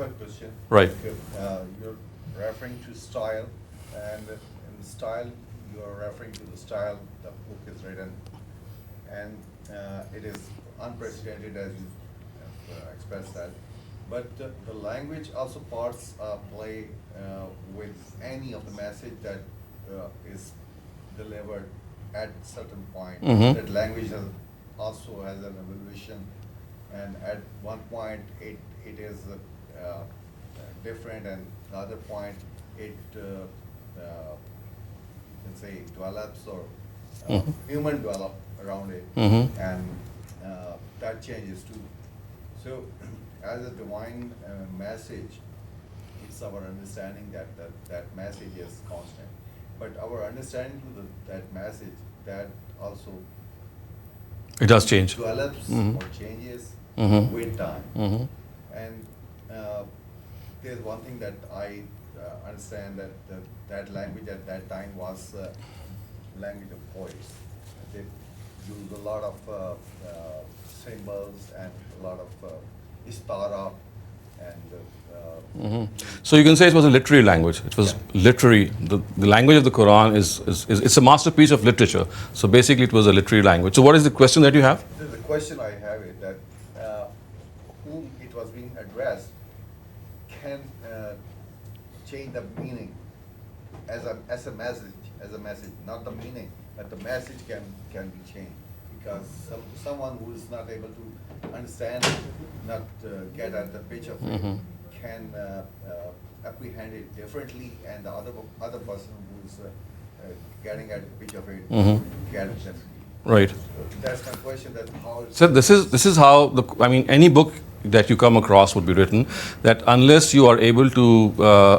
a question. Right. You're referring to style, and in the style, you're referring to the style the book is written, and it is unprecedented as you expressed that. But the language also parts play with any of the message that is delivered at certain point. Mhm. That language also has an evolution, and at one point it is different, and the other point it you can say develops, or Mhm. human develop around it, Mhm. and that changes too. So as a divine message, it's our understanding that message is constant. But our understanding to that message, that also It does change. develops Mhm. or changes Mhm. with time. Mhm. And there's one thing that I understand, that language at that time was language of poets. They used a lot of symbols and a lot of istara, and Mhm. So you can say it was a literary language. It was Yeah. literary. The language of the Quran is it's a masterpiece of literature. So basically, it was a literary language. So what is the question that you have? the question I have is that whom it was being addressed can change the meaning as a message, not the meaning, but the message can be changed, because someone who is not able to understand, not get at the pitch of it, Mhm. can apprehend it differently, and the other person who is getting at the pitch of it Mhm. get it differently. Right. That's my question. That how. So this is how any book that you come across would be written, that unless you are able to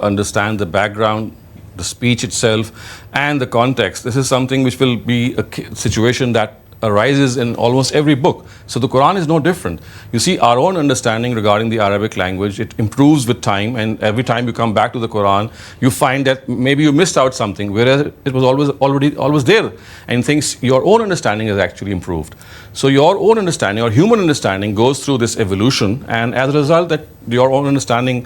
understand the background, the speech itself, and the context, this is something which will be a situation that arises in almost every book. So the Quran is no different. You see, our own understanding regarding the Arabic language, it improves with time, and every time you come back to the Quran, you find that maybe you missed out something, whereas it was always there, and things, your own understanding has actually improved. So your own understanding, or human understanding, goes through this evolution, and as a result, that your own understanding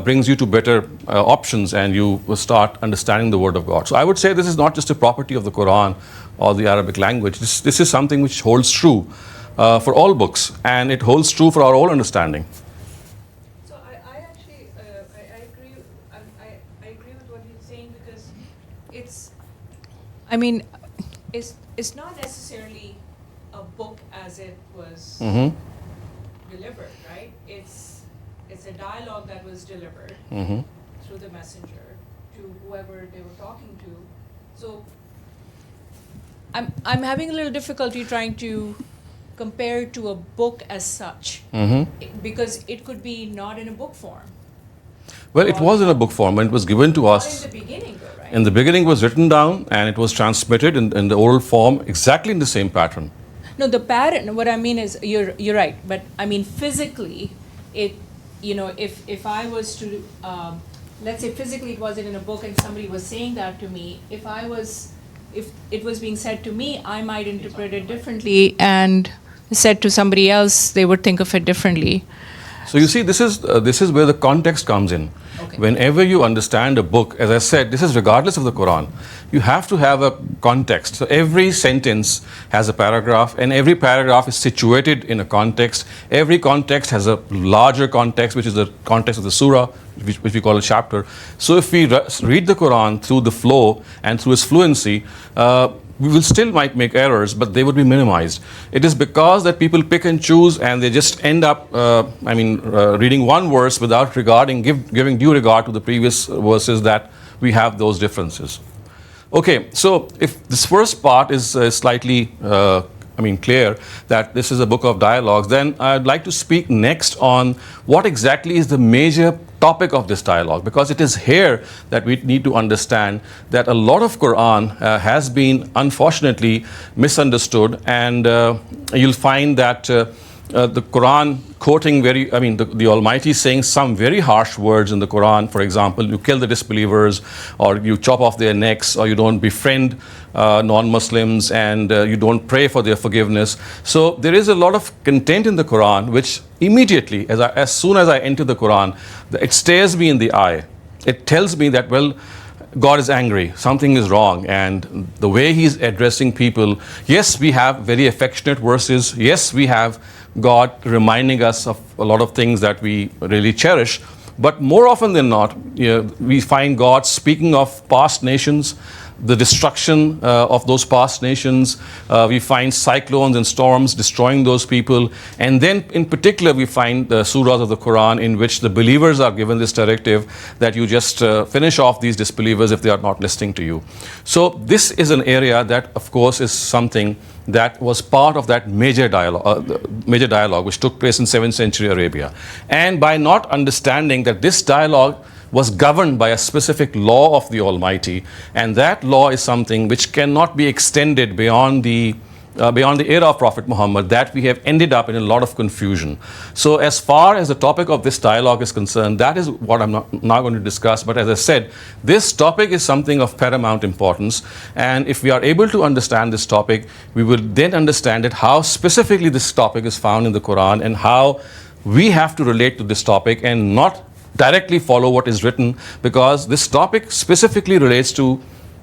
brings you to better options, and you will start understanding the Word of God. So I would say this is not just a property of the Quran or the Arabic language. This is something which holds true for all books, and it holds true for our own understanding. So I actually I agree. I agree with what you're saying, because it's. I mean, it's not necessarily a book as it was Mhm. delivered, right? It's a dialogue that was delivered Mhm. through the messenger to whoever they were talking to. So I'm having a little difficulty trying to compare it to a book as such, Mhm. because it could be not in a book form. Well, it was in a book form, and it was given to Not us. in the beginning, though, right? In the beginning, it was written down, and it was transmitted in the oral form, exactly in the same pattern. No, the pattern. What I mean is, you're right, but I mean physically, it. If I was to, let's say physically it wasn't in a book, and somebody was saying that to me, if it was being said to me, I might interpret it differently, and said to somebody else, they would think of it differently. So you see, this is where the context comes in. Okay. Whenever you understand a book, as I said, this is regardless of the Quran, you have to have a context. So every sentence has a paragraph, and every paragraph is situated in a context. Every context has a larger context, which is the context of the surah, which we call a chapter. So if we read the Quran through the flow and through its fluency, we will still might make errors, but they would be minimized. It is because that people pick and choose, and they just end up, reading one verse without giving due regard to the previous verses, that we have those differences. Okay, so if this first part is slightly clear that this is a book of dialogues, then I'd like to speak next on what exactly is the major topic of this dialogue, because it is here that we need to understand that a lot of Quran has been unfortunately misunderstood, and you'll find that the Quran quoting the Almighty saying some very harsh words in the Quran. For example, you kill the disbelievers, or you chop off their necks, or you don't befriend non-Muslims, and you don't pray for their forgiveness. So there is a lot of content in the Quran which immediately, as soon as I enter the Quran, it stares me in the eye. It tells me that, well, God is angry, something is wrong, and the way He's addressing people, yes, we have very affectionate verses, yes, we have God reminding us of a lot of things that we really cherish, but more often than not, we find God speaking of past nations, the destruction of those past nations. We find cyclones and storms destroying those people. And then in particular, we find the surahs of the Quran in which the believers are given this directive that you just finish off these disbelievers if they are not listening to you. So this is an area that, of course, is something that was part of that major dialogue which took place in 7th century Arabia. And by not understanding that this dialogue was governed by a specific law of the Almighty, and that law is something which cannot be extended beyond the era of Prophet Muhammad, that we have ended up in a lot of confusion. So as far as the topic of this dialogue is concerned, that is what I'm now going to discuss. But as I said, this topic is something of paramount importance, and if we are able to understand this topic, we will then understand it, how specifically this topic is found in the Quran, and how we have to relate to this topic and not directly follow what is written, because this topic specifically relates to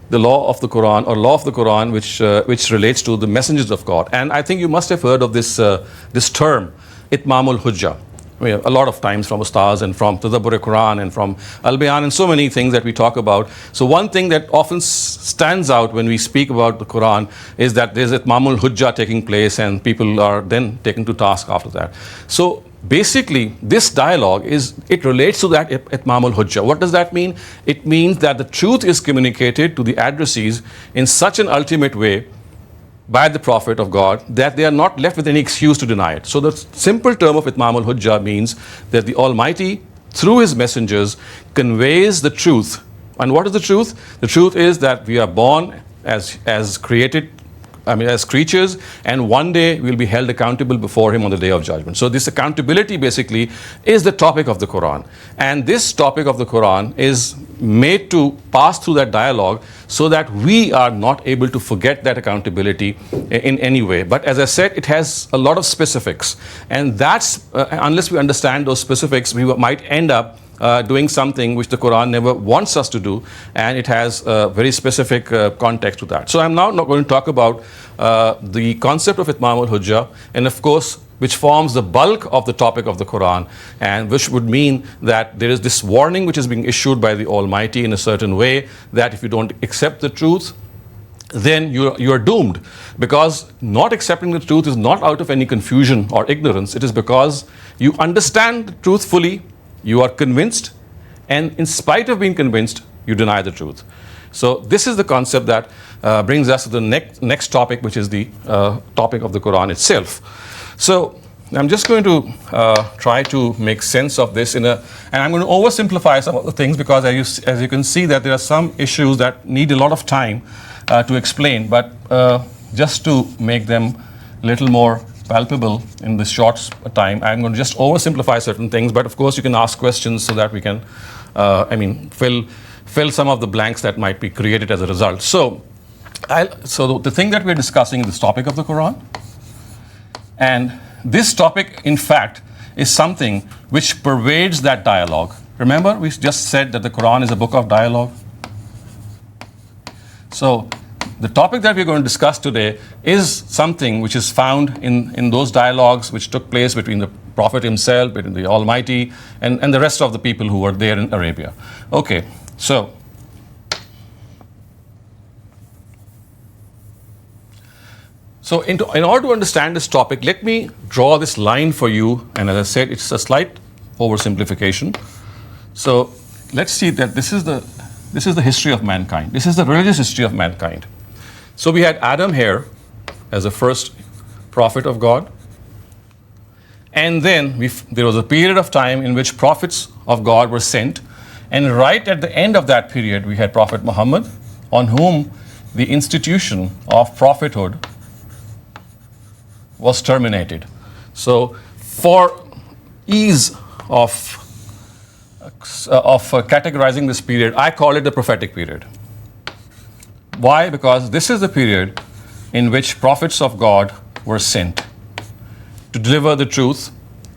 the law of the Quran, or law of the Quran, which relates to the messengers of God. And I think you must have heard of this term, Itmam-ul-Hujjah. A lot of times from Ustaz and from Tadabbur Quran and from Al-Bayan and so many things that we talk about. So one thing that often stands out when we speak about the Quran is that there's Itmam-ul-Hujjah taking place, and people are then taken to task after that. So basically, this dialogue it relates to that Itmam-ul-Hujjah. What does that mean? It means that the truth is communicated to the addressees in such an ultimate way by the Prophet of God that they are not left with any excuse to deny it. So the simple term of Itmam-ul-Hujjah means that the Almighty, through His messengers, conveys the truth. And what is the truth? The truth is that we are born as creatures, and one day we'll be held accountable before Him on the Day of Judgment. So this accountability basically is the topic of the Quran. And this topic of the Quran is made to pass through that dialogue so that we are not able to forget that accountability in any way. But as I said, it has a lot of specifics. And that's, unless we understand those specifics, we might end up doing something which the Quran never wants us to do, and it has a very specific context to that. So I'm now not going to talk about the concept of Itmam-ul-Hujjah, and of course, which forms the bulk of the topic of the Quran, and which would mean that there is this warning which is being issued by the Almighty in a certain way, that if you don't accept the truth, then you are doomed. Because not accepting the truth is not out of any confusion or ignorance. It is because you understand the truth fully, you are convinced, and in spite of being convinced, you deny the truth. So this is the concept that brings us to the next topic, which is the topic of the Quran itself. So I'm just going to try to make sense of this and I'm going to oversimplify some of the things, because as you can see that there are some issues that need a lot of time to explain, but just to make them a little more palpable in this short time, I'm going to just oversimplify certain things, but of course you can ask questions so that we can fill some of the blanks that might be created as a result. So the thing that we're discussing is this topic of the Quran, and this topic in fact is something which pervades that dialogue. Remember, we just said that the Quran is a book of dialogue. So the topic that we're going to discuss today is something which is found in those dialogues which took place between the Prophet himself, between the Almighty, and the rest of the people who were there in Arabia. Okay, so in order to understand this topic, let me draw this line for you. And as I said, it's a slight oversimplification. So let's see that this is the history of mankind. This is the religious history of mankind. So we had Adam here as the first prophet of God. And then there was a period of time in which prophets of God were sent. And right at the end of that period, we had Prophet Muhammad, on whom the institution of prophethood was terminated. So for ease of categorizing this period, I call it the prophetic period. Why? Because this is the period in which prophets of God were sent to deliver the truth.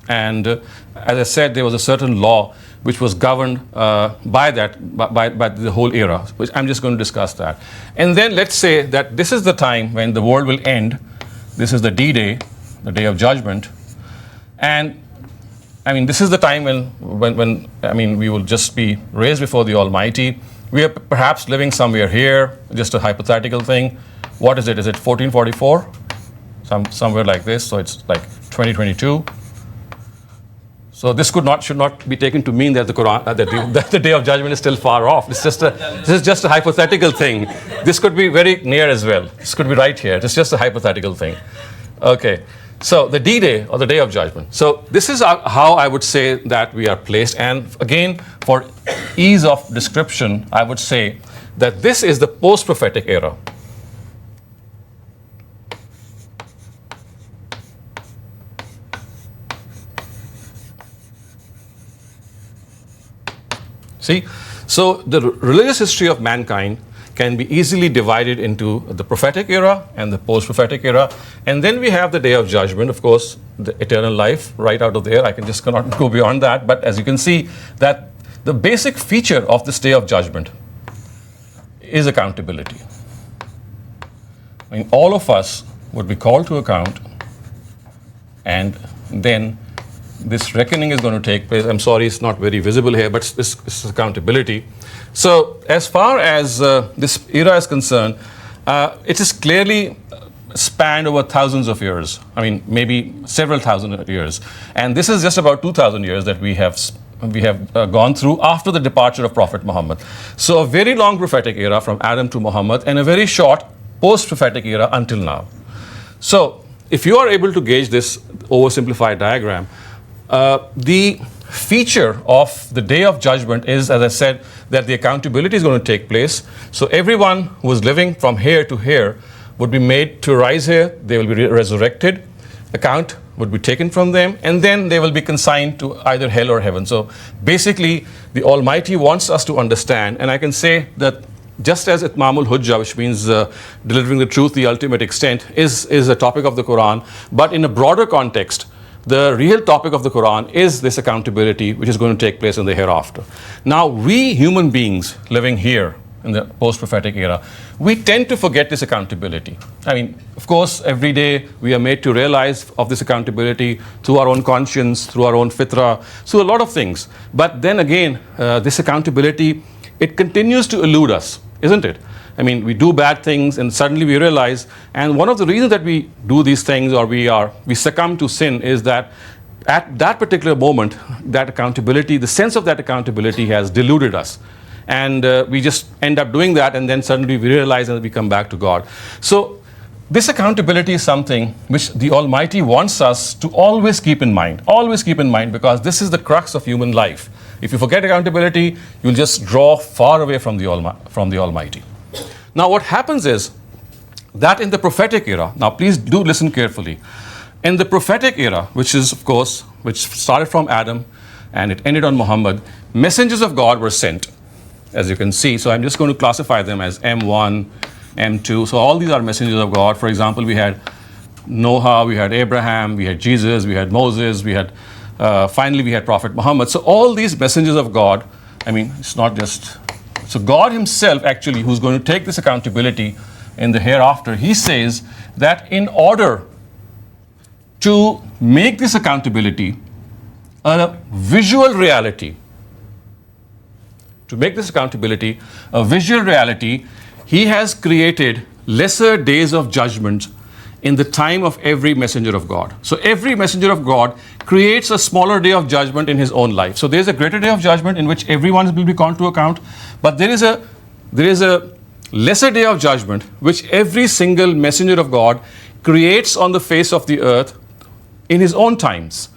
And as I said, there was a certain law which was governed by the whole era, which I'm just going to discuss that. And then let's say that this is the time when the world will end. This is the D-Day, the Day of Judgment. And I mean, this is the time when I mean, we will just be raised before the Almighty. We are perhaps living somewhere here, just a hypothetical thing. What is it? Is it 1444? Somewhere like this. So it's like 2022. So this should not be taken to mean that the Quran, that the Day of Judgment is still far off. This is just a hypothetical thing. This could be very near as well. This could be right here. It's just a hypothetical thing. Okay. So the D-Day, or the Day of Judgment. So this is how I would say that we are placed. And again, for ease of description, I would say that this is the post-prophetic era. See? So the religious history of mankind can be easily divided into the prophetic era and the post-prophetic era. And then we have the Day of Judgment, of course, the eternal life right out of there. I cannot go beyond that. But as you can see, that the basic feature of this Day of Judgment is accountability. I mean, all of us would be called to account, and then this reckoning is going to take place. I'm sorry, it's not very visible here, but it's accountability. So as far as this era is concerned, it is clearly spanned over thousands of years. I mean, maybe several thousand years. And this is just about 2,000 years that we have gone through after the departure of Prophet Muhammad. So a very long prophetic era from Adam to Muhammad, and a very short post-prophetic era until now. So if you are able to gauge this oversimplified diagram, the feature of the Day of Judgment is, as I said, that the accountability is going to take place. So everyone who is living from here to here would be made to rise here. They will be resurrected. Account would be taken from them, and then they will be consigned to either hell or heaven. So basically, the Almighty wants us to understand, and I can say that just as Itmam-ul-Hujjah, which means delivering the truth, the ultimate extent, is a topic of the Quran, but in a broader context, the real topic of the Quran is this accountability, which is going to take place in the hereafter. Now, we human beings living here in the post-prophetic era, we tend to forget this accountability. I mean, of course, every day we are made to realize of this accountability through our own conscience, through our own fitrah, through a lot of things. But then again, this accountability, it continues to elude us, isn't it? I mean, we do bad things and suddenly we realize, and one of the reasons that we do these things or we succumb to sin is that at that particular moment, that accountability, the sense of that accountability has deluded us. And we just end up doing that, and then suddenly we realize and we come back to God. So this accountability is something which the Almighty wants us to always keep in mind, because this is the crux of human life. If you forget accountability, you'll just draw far away from the Almighty. Now what happens is that in the prophetic era, now please do listen carefully, in the prophetic era, which is of course, which started from Adam and it ended on Muhammad, messengers of God were sent, as you can see. So I'm just going to classify them as M1, M2. So all these are messengers of God. For example, we had Noah, we had Abraham, we had Jesus, we had Moses, we had finally we had Prophet Muhammad. So all these messengers of God, I mean, it's not just... So God himself actually, who's going to take this accountability in the hereafter, he says that in order to make this accountability a visual reality, he has created lesser days of judgment in the time of every messenger of God. So every messenger of God creates a smaller day of judgment in his own life. So there's a greater day of judgment in which everyone will be called to account, but there is a lesser day of judgment which every single messenger of God creates on the face of the earth in his own times.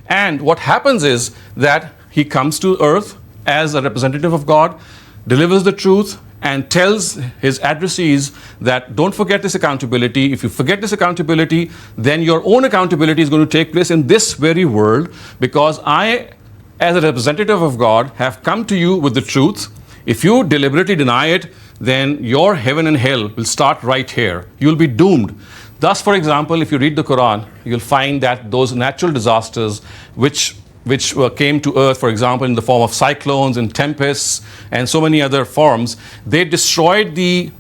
And what happens is that he comes to earth as a representative of God, delivers the truth, and tells his addressees that don't forget this accountability. If you forget this accountability, then your own accountability is going to take place in this very world, because I, as a representative of God, have come to you with the truth. If you deliberately deny it, then your heaven and hell will start right here. You'll be doomed. Thus, for example, if you read the Quran, you'll find that those natural disasters which came to earth, for example, in the form of cyclones and tempests and so many other forms, they destroyed these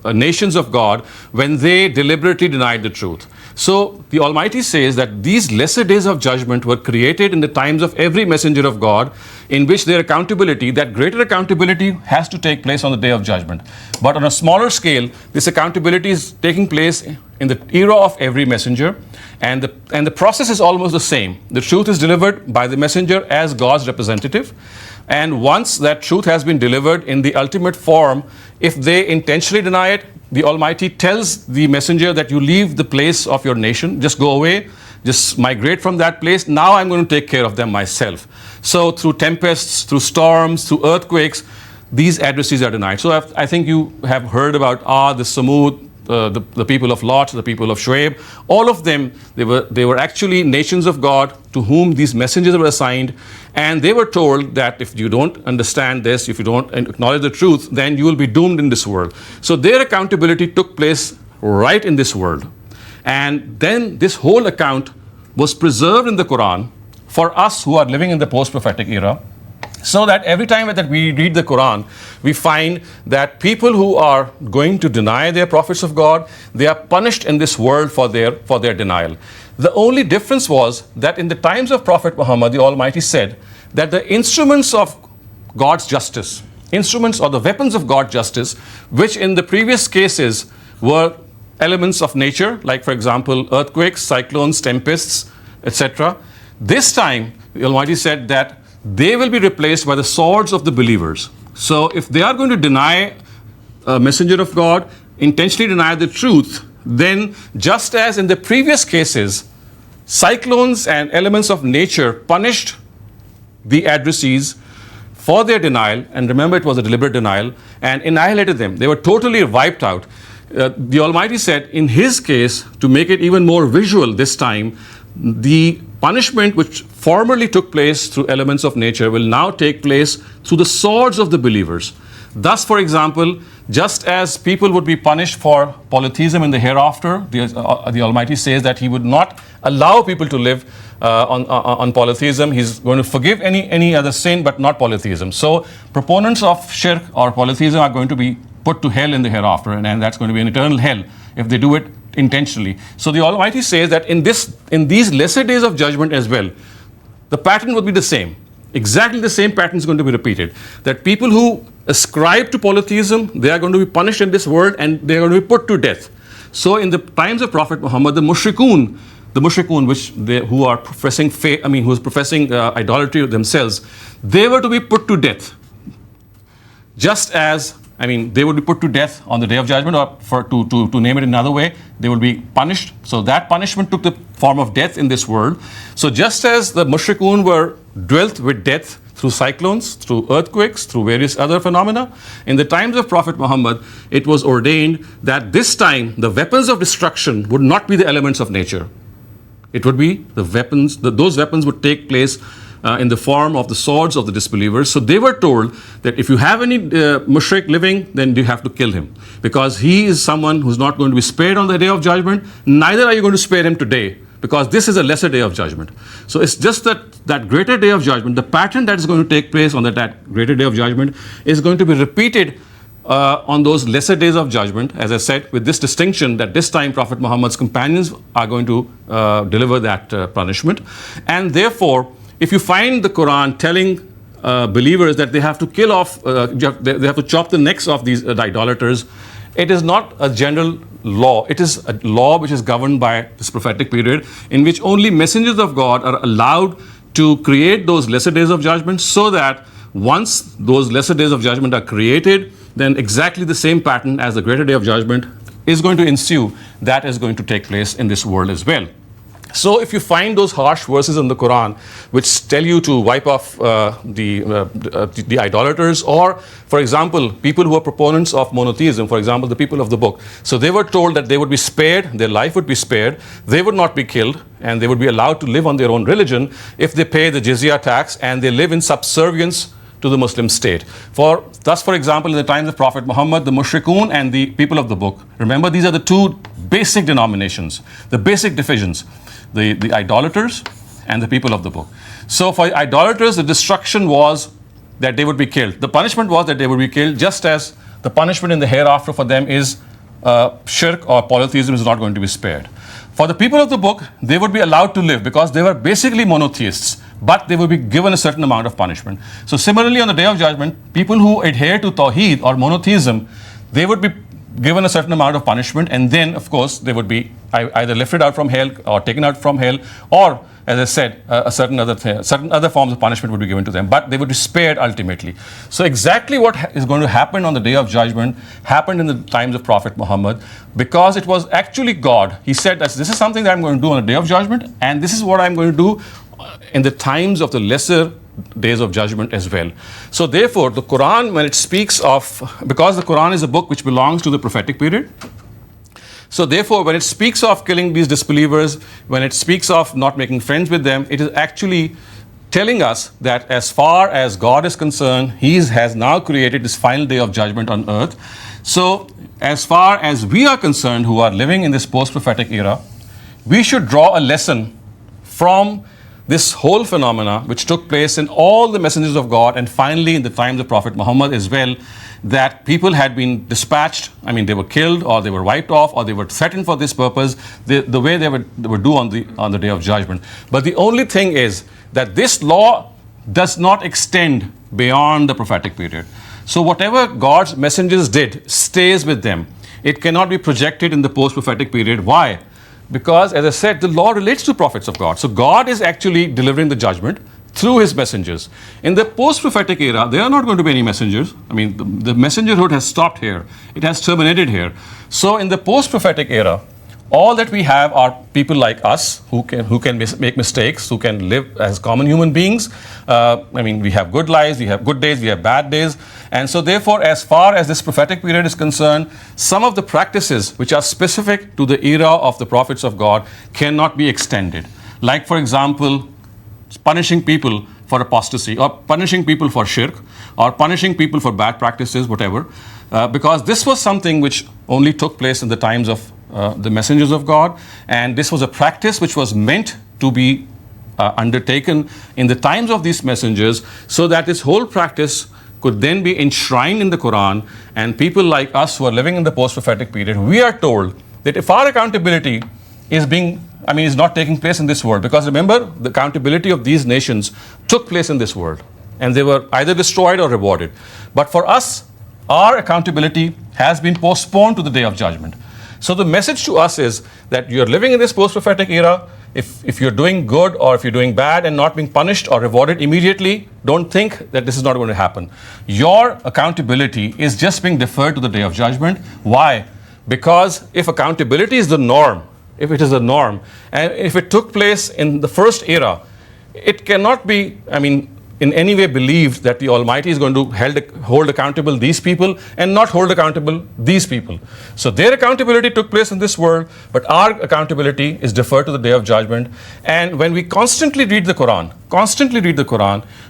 nations of God when they deliberately denied the truth. So the Almighty says that these lesser days of judgment were created in the times of every messenger of God, in which their accountability, that greater accountability, has to take place on the day of judgment. But on a smaller scale, this accountability is taking place in the era of every messenger, and the process is almost the same. The truth is delivered by the messenger as God's representative, and once that truth has been delivered in the ultimate form, if they intentionally deny it, the Almighty tells the messenger that you leave the place of your nation, just go away, just migrate from that place. Now I'm going to take care of them myself. So through tempests, through storms, through earthquakes, these addressees are denied. So I think you have heard about the Samud, the people of Lot, the people of Shuaib. All of them, they were actually nations of God to whom these messengers were assigned, and they were told that if you don't understand this, if you don't acknowledge the truth, then you will be doomed in this world. So their accountability took place right in this world. And then this whole account was preserved in the Quran for us who are living in the post-prophetic era, so that every time that we read the Quran, we find that people who are going to deny their prophets of God, they are punished in this world for their denial. The only difference was that in the times of Prophet Muhammad, the Almighty said that the instruments of God's justice, instruments or the weapons of God's justice, which in the previous cases were elements of nature, like for example, earthquakes, cyclones, tempests, etc. This time, the Almighty said that they will be replaced by the swords of the believers. So if they are going to deny a messenger of God, intentionally deny the truth, then just as in the previous cases, cyclones and elements of nature punished the addressees for their denial, and remember it was a deliberate denial, and annihilated them. They were totally wiped out. The Almighty said in his case, to make it even more visual this time, the punishment which formerly took place through elements of nature will now take place through the swords of the believers. Thus, for example, just as people would be punished for polytheism in the hereafter, the Almighty says that He would not allow people to live on polytheism. He's going to forgive any other sin, but not polytheism. So proponents of shirk or polytheism are going to be put to hell in the hereafter, and that's going to be an eternal hell if they do it intentionally. So the Almighty says that in these lesser days of judgment as well, the pattern would be the same. Exactly the same pattern is going to be repeated. That people who ascribe to polytheism, they are going to be punished in this world and they are going to be put to death. So in the times of Prophet Muhammad, the mushrikun, who are professing faith, who is professing idolatry themselves, they were to be put to death. Just as they would be put to death on the day of judgment, or to name it another way, they will be punished. So that punishment took the form of death in this world. So just as the mushrikun were dwelt with death through cyclones, through earthquakes, through various other phenomena, in the times of Prophet Muhammad, it was ordained that this time the weapons of destruction would not be the elements of nature. It would be the weapons, those weapons would take place in the form of the swords of the disbelievers. So they were told that if you have any mushrik living, then you have to kill him, because he is someone who's not going to be spared on the day of judgment. Neither are you going to spare him today, because this is a lesser day of judgment. So it's just that greater day of judgment, the pattern that is going to take place on that greater day of judgment is going to be repeated on those lesser days of judgment, as I said, with this distinction that this time Prophet Muhammad's companions are going to deliver that punishment. And therefore, if you find the Quran telling believers that they have to kill off, they have to chop the necks of these idolaters, it is not a general law. It is a law which is governed by this prophetic period, in which only messengers of God are allowed to create those lesser days of judgment, so that once those lesser days of judgment are created, then exactly the same pattern as the greater day of judgment is going to ensue. That is going to take place in this world as well. So if you find those harsh verses in the Quran which tell you to wipe off the idolaters, or, for example, people who are proponents of monotheism, for example, the people of the book, so they were told that they would be spared, their life would be spared, they would not be killed, and they would be allowed to live on their own religion if they pay the jizya tax and they live in subservience to the Muslim state. Thus, for example, in the times of Prophet Muhammad, the mushrikun and the people of the book, remember, these are the two basic denominations, the basic divisions, the idolaters and the people of the book. So for idolaters, the destruction was that they would be killed. The punishment was that they would be killed, just as the punishment in the hereafter for them is shirk or polytheism is not going to be spared. For the people of the book, they would be allowed to live because they were basically monotheists, but they would be given a certain amount of punishment. So similarly, on the Day of Judgment, people who adhere to Tawheed or monotheism, they would be given a certain amount of punishment, and then, of course, they would be either lifted out from hell or taken out from hell, or, as I said, certain other forms of punishment would be given to them, but they would be spared ultimately. So exactly what is going to happen on the Day of Judgment happened in the times of Prophet Muhammad, because it was actually God. He said that this is something that I'm going to do on the Day of Judgment, and this is what I'm going to do in the times of the lesser days of judgment as well. So therefore, the Quran, when it speaks of, because the Quran is a book which belongs to the prophetic period, so therefore, when it speaks of killing these disbelievers, when it speaks of not making friends with them, it is actually telling us that as far as God is concerned, He has now created this final day of judgment on earth. So as far as we are concerned, who are living in this post-prophetic era, we should draw a lesson from this whole phenomena which took place in all the messengers of God, and finally in the times of Prophet Muhammad as well, that people had been dispatched, I mean, they were killed or they were wiped off or they were threatened for this purpose, the way they would do on the Day of Judgment. But the only thing is that this law does not extend beyond the prophetic period. So whatever God's messengers did stays with them. It cannot be projected in the post-prophetic period. Why? Because, as I said, the law relates to prophets of God. So God is actually delivering the judgment through His messengers. In the post-prophetic era, there are not going to be any messengers. I mean, the messengerhood has stopped here. It has terminated here. So in the post-prophetic era, all that we have are people like us who can make mistakes, who can live as common human beings. I mean, we have good lives, we have good days, we have bad days. And so therefore, as far as this prophetic period is concerned, some of the practices which are specific to the era of the prophets of God cannot be extended. Like, for example, punishing people for apostasy, or punishing people for shirk, or punishing people for bad practices, whatever. Because this was something which only took place in the times of the messengers of God, and this was a practice which was meant to be undertaken in the times of these messengers, so that this whole practice could then be enshrined in the Quran, and people like us who are living in the post-prophetic period, we are told that if our accountability is not taking place in this world, because remember, the accountability of these nations took place in this world, and they were either destroyed or rewarded. But for us, our accountability has been postponed to the Day of Judgment. So the message to us is that you're living in this post-prophetic era. If you're doing good or if you're doing bad and not being punished or rewarded immediately, don't think that this is not going to happen. Your accountability is just being deferred to the Day of Judgment. Why? Because if accountability is the norm, if it is the norm, and if it took place in the first era, it cannot be, in any way believed that the Almighty is going to hold accountable these people and not hold accountable these people. So their accountability took place in this world, but our accountability is deferred to the Day of Judgment. And when we constantly read the Quran,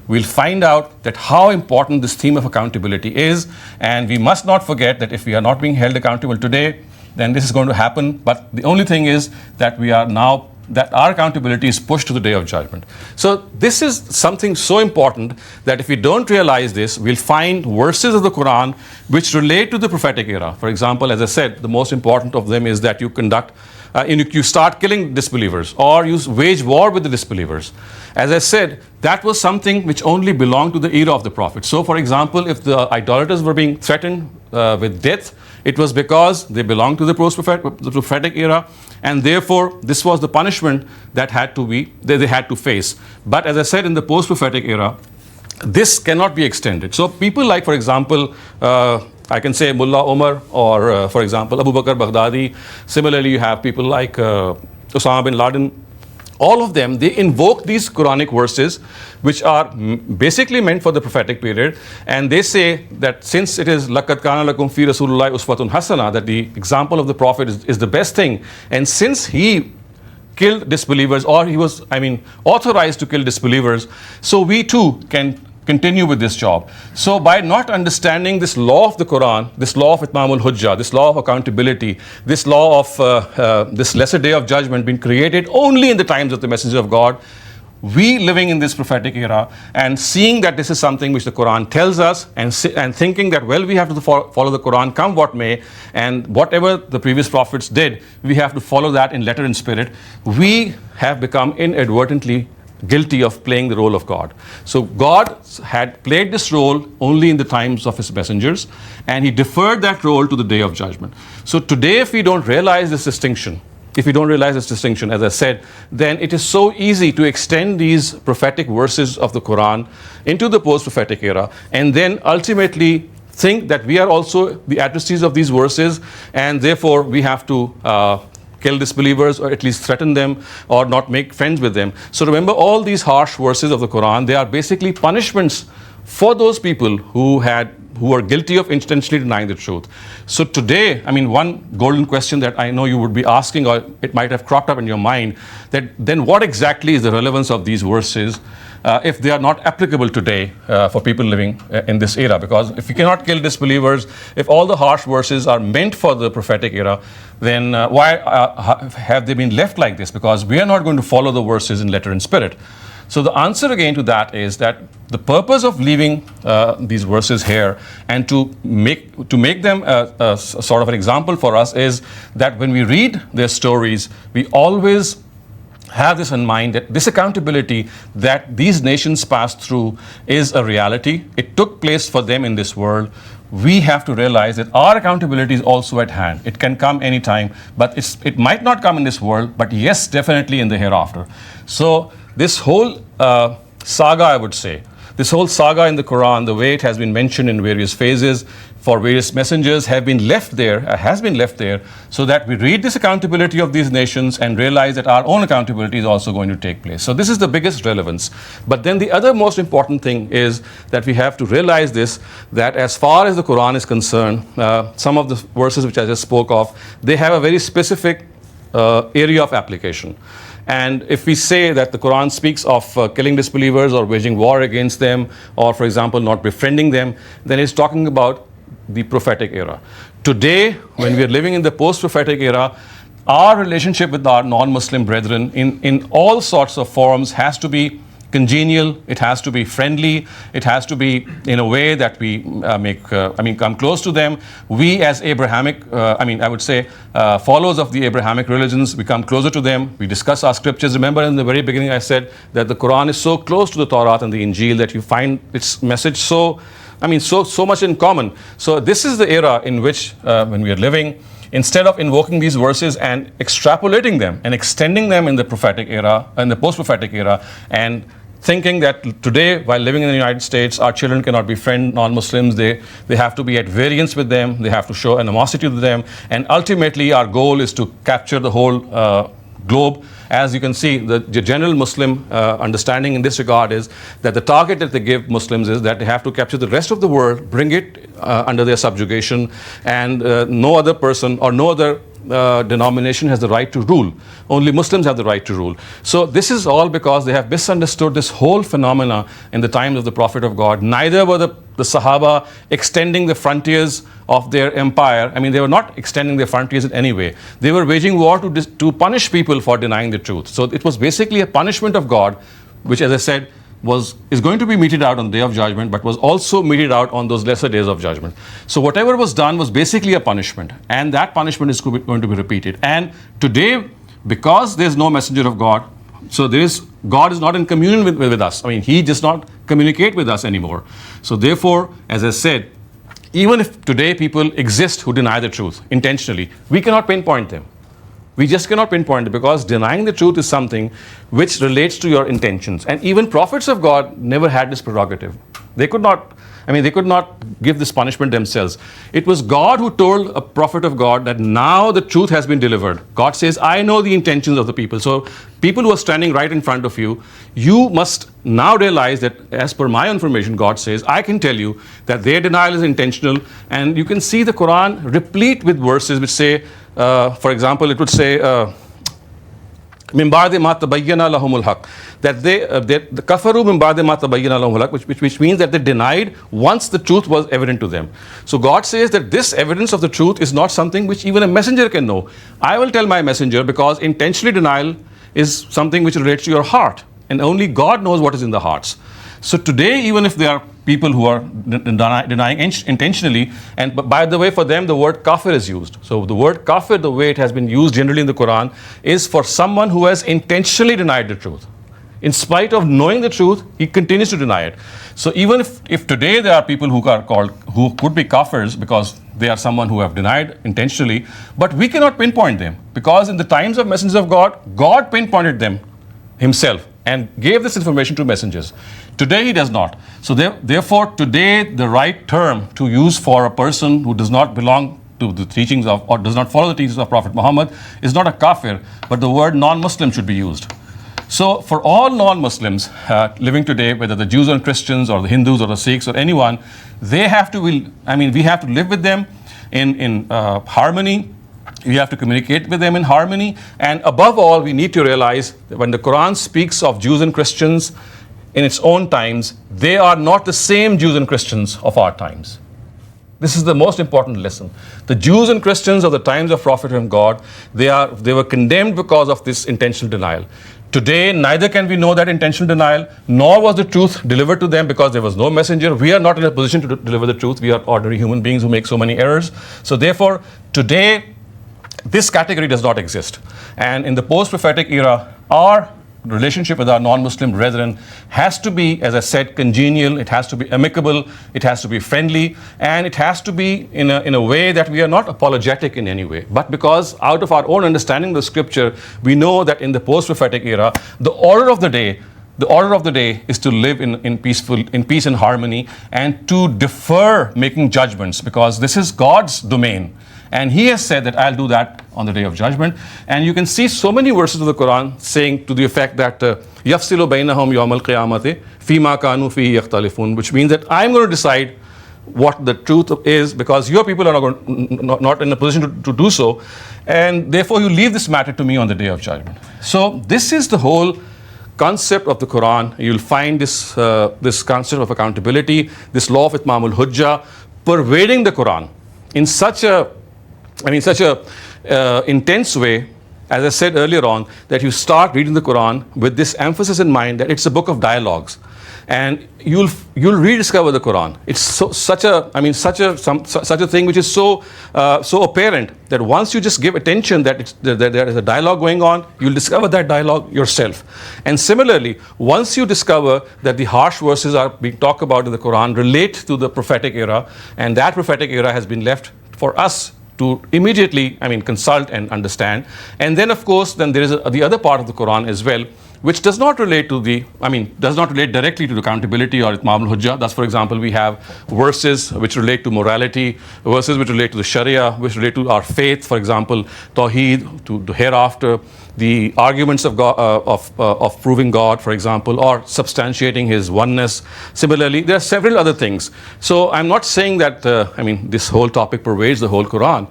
we'll find out that how important this theme of accountability is. And we must not forget that if we are not being held accountable today, then this is going to happen. But the only thing is that that our accountability is pushed to the Day of Judgment. So this is something so important that if we don't realize this, we'll find verses of the Quran which relate to the prophetic era. For example, as I said, the most important of them is that you start killing disbelievers, or you wage war with the disbelievers. As I said, that was something which only belonged to the era of the Prophet. So for example, if the idolaters were being threatened with death, it was because they belonged to the prophetic era, and therefore this was the punishment that they had to face. But as I said, in the post-prophetic era, this cannot be extended. So people like, for example, I can say Mullah Omar, or for example, Abu Bakr Baghdadi. Similarly, you have people like Osama bin Laden, all of them, they invoke these Quranic verses, which are basically meant for the prophetic period, and they say that since it is laqad kana lakum fi rasulillahi uswatun hasana, that the example of the prophet is the best thing, and since he killed disbelievers, or he was, authorized to kill disbelievers, so we too can continue with this job. So by not understanding this law of the Quran, this law of Itmam-ul-Hujjah, this law of accountability, this law of this lesser day of judgment being created only in the times of the Messenger of God, we living in this prophetic era and seeing that this is something which the Quran tells us, and thinking that, well, we have to follow the Quran come what may, and whatever the previous prophets did, we have to follow that in letter and spirit, we have become inadvertently guilty of playing the role of God. So God had played this role only in the times of his messengers, and he deferred that role to the day of judgment. So today, if we don't realize this distinction, as I said, then it is so easy to extend these prophetic verses of the Quran into the post-prophetic era, and then ultimately think that we are also the addressees of these verses, and therefore we have to kill disbelievers, or at least threaten them, or not make friends with them. So remember, all these harsh verses of the Quran, they are basically punishments for those people who are guilty of intentionally denying the truth. So today, one golden question that I know you would be asking, or it might have cropped up in your mind, that then what exactly is the relevance of these verses if they are not applicable today for people living in this era? Because if you cannot kill disbelievers, if all the harsh verses are meant for the prophetic era, then why have they been left like this? Because we are not going to follow the verses in letter and spirit. So the answer again to that is that the purpose of leaving these verses here and to make them a sort of an example for us is that when we read their stories, we always have this in mind, that this accountability that these nations passed through is a reality. It took place for them in this world. We have to realize that our accountability is also at hand. It can come anytime, but it might not come in this world, but yes, definitely in the hereafter. So this whole saga, I would say, this whole saga in the Quran, the way it has been mentioned in various phases for various messengers, has been left there so that we read this accountability of these nations and realize that our own accountability is also going to take place. So this is the biggest relevance. But then the other most important thing is that we have to realize this, that as far as the Quran is concerned, some of the verses which I just spoke of, they have a very specific area of application. And if we say that the Quran speaks of killing disbelievers or waging war against them, or for example not befriending them, then it's talking about the prophetic era. Today, when we are living in the post-prophetic era, our relationship with our non-Muslim brethren in all sorts of forms has to be congenial, it has to be friendly, it has to be in a way that we come close to them. We as Abrahamic, followers of the Abrahamic religions, we come closer to them, we discuss our scriptures. Remember in the very beginning I said that the Quran is so close to the Torah and the Injil that you find its message so much in common. So this is the era in which when we are living, instead of invoking these verses and extrapolating them and extending them in the prophetic era, in the post-prophetic era, and thinking that today, while living in the United States, our children cannot befriend non-Muslims, they have to be at variance with them, they have to show animosity to them, and ultimately our goal is to capture the whole globe. As you can see, the general Muslim understanding in this regard is that the target that they give Muslims is that they have to capture the rest of the world, bring it under their subjugation, and no other person or no other denomination has the right to rule. Only Muslims have the right to rule. So this is all because they have misunderstood this whole phenomena in the times of the Prophet of God. Neither were the Sahaba extending the frontiers of their empire. They were not extending their frontiers in any way. They were waging war to punish people for denying the truth. So it was basically a punishment of God, which, as I said, is going to be meted out on the day of judgment, but was also meted out on those lesser days of judgment. So whatever was done was basically a punishment, and that punishment is going to be repeated. And today, because there's no messenger of God, so God is not in communion with us. He does not communicate with us anymore. So therefore, as I said, even if today people exist who deny the truth intentionally, we cannot pinpoint them. We just cannot pinpoint it, because denying the truth is something which relates to your intentions. And even prophets of God never had this prerogative. They could not, I mean, they could not give this punishment themselves. It was God who told a prophet of God that now the truth has been delivered. God says, I know the intentions of the people. So people who are standing right in front of you, you must now realize that as per my information, God says, I can tell you that their denial is intentional. And you can see the Quran replete with verses which say, for example, it would say, min ba'di ma tabayyana lahumul haq, that they kafaru min ba'di ma tabayyana lahumul haq, which means that they denied once the truth was evident to them. So God says that this evidence of the truth is not something which even a messenger can know. I will tell my messenger, because intentionally denial is something which relates to your heart, and only God knows what is in the hearts. So today, even if there are people who are denying intentionally, and by the way, for them the word kafir is used. So the word kafir, the way it has been used generally in the Quran, is for someone who has intentionally denied the truth. In spite of knowing the truth, he continues to deny it. So even if today there are people who could be kafirs because they are someone who have denied intentionally, but we cannot pinpoint them, because in the times of messengers of God, God pinpointed them himself and gave this information to messengers. Today he does not. So therefore today the right term to use for a person who does not belong to the teachings of, or does not follow the teachings of Prophet Muhammad, is not a kafir, but the word non-Muslim should be used. So for all non-Muslims living today, whether the Jews or Christians or the Hindus or the Sikhs or anyone, we have to live with them in harmony. We have to communicate with them in harmony. And above all, we need to realize that when the Quran speaks of Jews and Christians in its own times, they are not the same Jews and Christians of our times. This is the most important lesson. The Jews and Christians of the times of Prophet and God, they were condemned because of this intentional denial. Today, neither can we know that intentional denial, nor was the truth delivered to them because there was no messenger. We are not in a position to deliver the truth. We are ordinary human beings who make so many errors. So therefore, today, this category does not exist. And in the post-prophetic era, our relationship with our non-Muslim brethren has to be, as I said, congenial, it has to be amicable, it has to be friendly, and it has to be in a way that we are not apologetic in any way. But because out of our own understanding of the scripture, we know that in the post-prophetic era, the order of the day is to live in peace and harmony, and to defer making judgments, because this is God's domain. And he has said that I'll do that on the day of judgment. And you can see so many verses of the Quran saying to the effect that يَفْصِلُ بَيْنَهُمْ يَوْمَ الْقِيَامَةِ فِي مَا كَانُوا فِيهِ يَخْتَلِفُونَ, which means that I'm going to decide what the truth is, because your people are not in a position to do so. And therefore you leave this matter to me on the day of judgment. So this is the whole concept of the Quran. You'll find this concept of accountability, this law of Itmam-ul-Hujjah pervading the Quran in such a intense way, as I said earlier on, that you start reading the Quran with this emphasis in mind that it's a book of dialogues, and you'll rediscover the Quran. It's such a thing which is so apparent that once you just give attention that there is a dialogue going on, you'll discover that dialogue yourself. And similarly, once you discover that the harsh verses are being talked about in the Quran relate to the prophetic era, and that prophetic era has been left for us to immediately, consult and understand. And then, of course, then there is the other part of the Quran as well, which does not relate directly to the accountability or Itmam-ul-Hujjah. Thus, for example, we have verses which relate to morality, verses which relate to the Sharia, which relate to our faith, for example, Tawheed, to the hereafter, the arguments of God, of proving God, for example, or substantiating His oneness. Similarly, there are several other things. So I'm not saying that this whole topic pervades the whole Quran,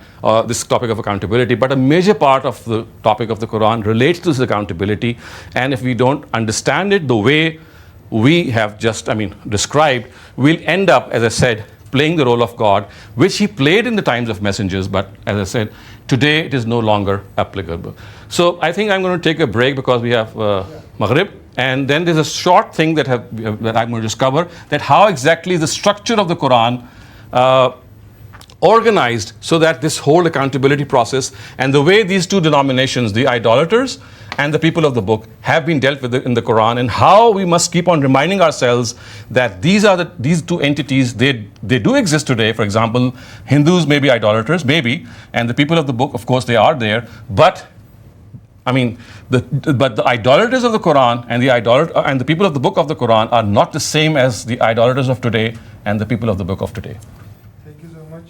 this topic of accountability, but a major part of the topic of the Quran relates to this accountability. And if we don't understand it the way we have just described, we'll end up, as I said, playing the role of God, which He played in the times of messengers, but as I said, today it is no longer applicable. So I think I'm going to take a break because we have Maghrib, and then there's a short thing that I'm going to discover, that how exactly the structure of the Quran organized so that this whole accountability process and the way these two denominations, the idolaters and the people of the book, have been dealt with in the Quran, and how we must keep on reminding ourselves that these two entities, they do exist today. For example, Hindus may be idolaters, maybe, and the people of the book, of course, they are there, but I mean, but the idolaters of the Quran and the people of the book of the Quran are not the same as the idolaters of today and the people of the book of today. Thank you so much.